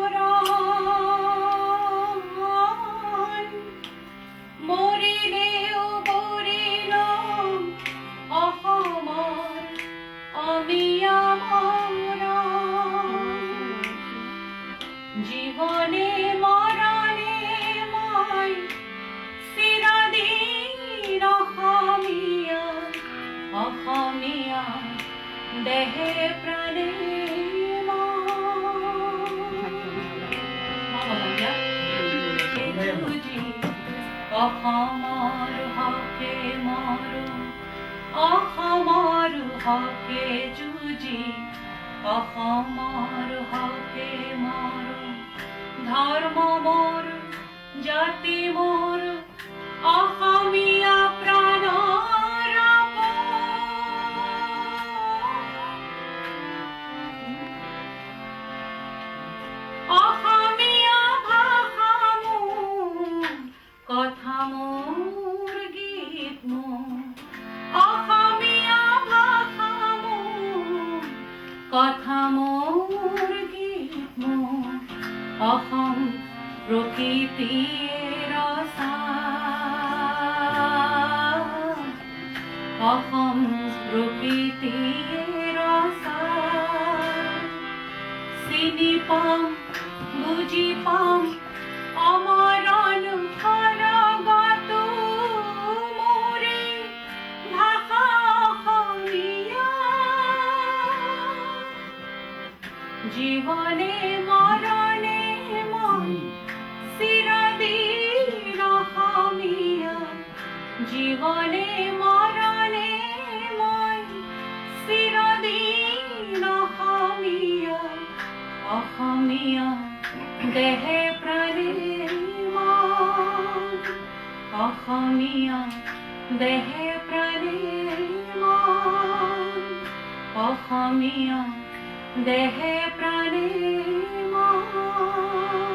মৰণ মৰিলেও পৰিণাম অসমৰ অমিয়া মৰণ জীৱনে মৰণে মই চিৰদিন অসমীয়া অসমীয়া দেহে প্ৰাণে অসমৰ হকে মৰো অসমৰ হকে যুঁজি অসমৰ হকে মৰো ধৰ্ম মোৰ জাতি মোৰ অসমীয়া প্ৰাণৰ অসমীয়া ভাষা মোৰ কথা মোৰ গীত মোৰ অসমীয়া ভাষা মোৰ কথা মোৰ গীত মোৰ অসম প্ৰকৃতিৰ ৰসাল অসম প্ৰকৃতিৰ ৰসাল চিনি পাম বুজি পাম অমৰণ সৰগতো মোৰে ভাষা অসমীয়া জীৱনে মৰণে মই চিৰদিন অসমীয়া জীৱনে মৰণে মই চিৰদিন অসমীয়া অসমীয়া দেহে প্ৰাণে মই অসমীয়া দেহে প্ৰাণে মই অসমীয়া দেহে প্ৰাণে মই